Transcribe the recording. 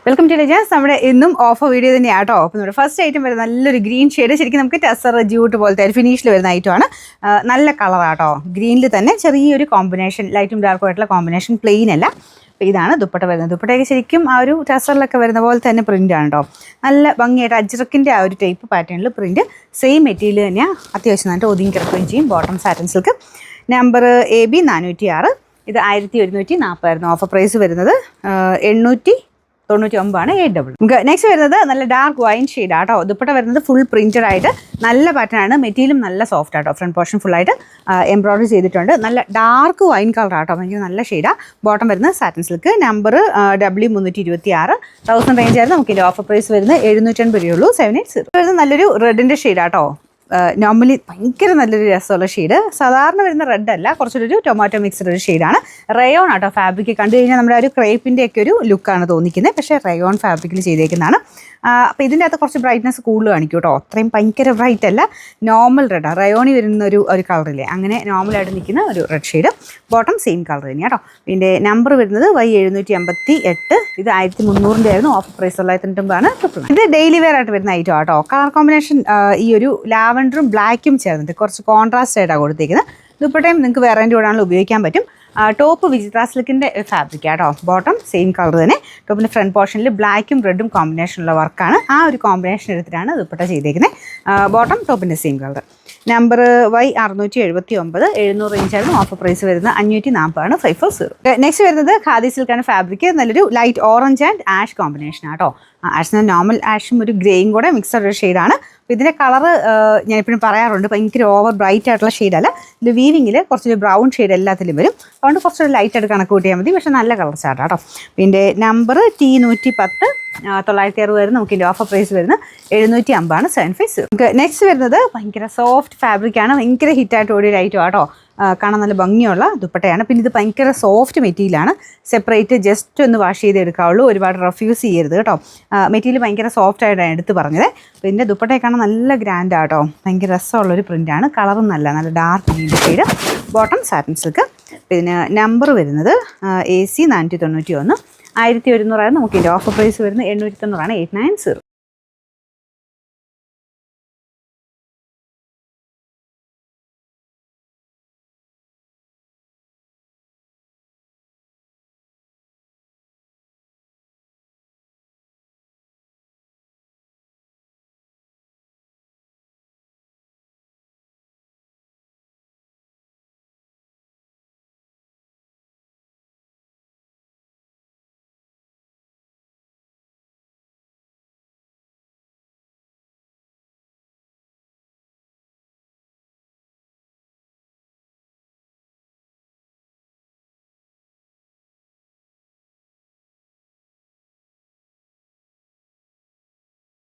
Welcome to legends. നമ്മുടെ ഇന്നും offer video തന്നെയാണ് കേട്ടോ. അപ്പോൾ നമ്മുടെ ഫസ്റ്റ് ഐറ്റം വരുന്നത് നല്ലൊരു ഗ്രീൻ ഷെയ്ഡ്, ശരിക്കും നമുക്ക് ടെസർ ജ്യൂട്ട് പോലത്തെ ഒരു ഫിനിഷിൽ വരുന്ന ഐറ്റമാണ്. നല്ല കളറാട്ടോ, ഗ്രീനിൽ തന്നെ ചെറിയൊരു കോമ്പിനേഷൻ, ലൈറ്റും ഡാർക്കും ആയിട്ടുള്ള കോമ്പിനേഷൻ, പ്ലെയിൻ അല്ല. അപ്പോൾ ഇതാണ് ദുപ്പട്ട വരുന്നത്. ദുപ്പട്ടയൊക്കെ ശരിക്കും ആ ഒരു ടെസറിലൊക്കെ വരുന്ന പോലെ തന്നെ പ്രിൻ്റാണ് കേട്ടോ. നല്ല ഭംഗിയായിട്ട് അജ്രക്കിൻ്റെ ആ ഒരു ടൈപ്പ് പാറ്റേണിൽ പ്രിൻറ്റ്, സെയിം മെറ്റീരിയൽ തന്നെയാണ്. അത്യാവശ്യം നന്നായിട്ട് ഒതുങ്ങി കിടക്കുകയും ചെയ്യും. Bottom satin silk, number AB 406. ഇത് 1140 ഓഫർ പ്രൈസ് വരുന്നത് 899 8 നമുക്ക് നെക്സ്റ്റ് വരുന്നത് നല്ല ഡാർക്ക് വൈൻ ഷെയ്ഡ് ആട്ടോ. ദുപ്പട്ട വരുന്നത് ഫുൾ പ്രിന്റഡ് ആയിട്ട് നല്ല പാറ്റേൺ ആണ്. മെറ്റീരിയലും നല്ല സോഫ്റ്റ് ആട്ടോ. ഫ്രണ്ട് പോർഷൻ ഫുൾ ആയിട്ട് എംബ്രോയിഡറി ചെയ്തിട്ടുണ്ട്. നല്ല ഡാർക്ക് വൈൻ കളർ ആട്ടോ, ഭയങ്കര നല്ല ഷെയ്ഡാണ്. ബോട്ടം വരുന്നത് satin silk, number W326. 1000 range ആയിരുന്നു. നമുക്ക് ഇതിൻ്റെ ഓഫർ പ്രൈസ് വരുന്നത് 780 രൂപയുള്ളൂ. 780 വരുന്നത് നല്ലൊരു റെഡിൻ്റെ ഷെയ്ഡ് ആട്ടോ. നോർമലി ഭയങ്കര നല്ലൊരു രസമുള്ള ഷെയ്ഡ്. സാധാരണ വരുന്ന റെഡ് അല്ല, കുറച്ചൊരു ടൊമാറ്റോ മിക്സ്ഡ് ഒരു ഷെയ്ഡാണ്. റയോൺ ആട്ടോ ഫാബ്രിക്. കണ്ടു കഴിഞ്ഞാൽ നമ്മുടെ ഒരു ക്രേപ്പിൻ്റെ ഒക്കെ ഒരു ലുക്കാണ് തോന്നിക്കുന്നത്, പക്ഷേ റയോൺ ഫാബ്രിക്കിൽ ചെയ്തേക്കുന്നതാണ്. അപ്പോൾ ഇതിൻ്റെ അകത്ത് കുറച്ച് ബ്രൈറ്റ്നസ് കൂടുതൽ കാണിക്കും കേട്ടോ. അത്രയും ഭയങ്കര ബ്രൈറ്റ് അല്ല, നോർമൽ റെഡാണ്. റയോണി വരുന്ന ഒരു കളറില്ലേ, അങ്ങനെ നോർമലായിട്ട് നിൽക്കുന്ന ഒരു red shade. Bottom same colour തന്നെയാണ് കേട്ടോ. ഇതിൻ്റെ നമ്പർ വരുന്നത് Y758. ഇത് 1300 ആയിരുന്നു. Offer price 990. ഇത് ഡെയിലി വെയർ ആയിട്ട് വരുന്ന ഐറ്റം ആട്ടോ. കളർ കോമ്പിനേഷൻ ഈ ഒരു ലാവൻഡറും ബ്ലാക്കും ചേർന്നിട്ട് കുറച്ച് കോൺട്രാസ്റ്റ് ആയിട്ടാണ് കൊടുത്തേക്കുന്നത്. ദുപ്പട്ടയും നിങ്ങൾക്ക് വേറെൻ്റെ കൂടാണെങ്കിൽ ഉപയോഗിക്കാൻ പറ്റും. ടോപ്പ് വിചിത്ര സിൽക്കിൻ്റെ ഫാബ്രിക് ആട്ടോ. ബോട്ടം സെയിം കളർ തന്നെ. ടോപ്പിൻ്റെ ഫ്രണ്ട് പോർഷനിൽ ബ്ലാക്കും റെഡും കോമ്പിനേഷനുള്ള വർക്കാണ്. ആ ഒരു കോമ്പിനേഷൻ എടുത്തിട്ടാണ് ദുപ്പട്ട ചെയ്തേക്കുന്നത്. ബോട്ടം ടോപ്പിൻ്റെ same colour. Number Y679. 700 range ആയിരുന്നു. ഓഫർ പ്രൈസ് വരുന്നത് 540 540. നെക്സ്റ്റ് വരുന്നത് ഖാദി സിൽക്കാണ് ഫാബ്രിക്. നല്ലൊരു light orange and ash combination ആട്ടോ. ആഷിന് നോർമൽ ആഷും ഒരു ഗ്രേയും കൂടെ മിക്സഡ് ഒരു ഷെയ്ഡാണ്. അപ്പോൾ ഇതിൻ്റെ കളറ് ഞാനിപ്പോഴും പറയാറുണ്ട്, ഭയങ്കര ഓവർ ബ്രൈറ്റ് ആയിട്ടുള്ള ഷെയ്ഡല്ല. ഇത് വീവിങ്ങിൽ കുറച്ചൊരു ബ്രൗൺ ഷെയ്ഡ് എല്ലാത്തിലും വരും. അതുകൊണ്ട് കുറച്ചൊരു ലൈറ്റ് ആയിട്ട് കണക്ക് കൂട്ടിയാൽ മതി, പക്ഷേ നല്ല കളർ ചാർട്ട് കേട്ടോ. പിന്നെ നമ്പർ T110. 960 വരുന്നത്. നമുക്ക് ഇതിൻ്റെ ഓഫർ പ്രൈസ് വരുന്നത് 750 750. നമുക്ക് നെക്സ്റ്റ് വരുന്നത് ഭയങ്കര സോഫ്റ്റ് ഫാബ്രിക്കാണ്. ഭയങ്കര ഹിറ്റായിട്ട് ഓടിയ ഐറ്റം ആട്ടോ. കാണാൻ നല്ല ഭംഗിയുള്ള ദുപ്പട്ടയാണ്. പിന്നെ ഇത് ഭയങ്കര സോഫ്റ്റ് മെറ്റീരിയലാണ്. സെപ്പറേറ്റ് ജസ്റ്റ് ഒന്ന് വാഷ് ചെയ്ത് എടുക്കാവുള്ളൂ. ഒരുപാട് റഫ്യൂസ് ചെയ്യരുത് കേട്ടോ. മെറ്റീരിയൽ ഭയങ്കര സോഫ്റ്റ് ആയിട്ടാണ് എടുത്ത് പറഞ്ഞത്. പിന്നെ ദുപ്പട്ടയെ കാണാൻ നല്ല ഗ്രാൻഡ് ആട്ടോ. ഭയങ്കര രസമുള്ളൊരു പ്രിൻ്റാണ്. കളറും നല്ല dark green shade. Bottom satin silk. പിന്നെ നമ്പർ വരുന്നത് AC 491. 1100 ആയിരുന്നു. നമുക്ക് ഇതിൻ്റെ ഓഫർ പ്രൈസ് വരുന്നത് 890. 890.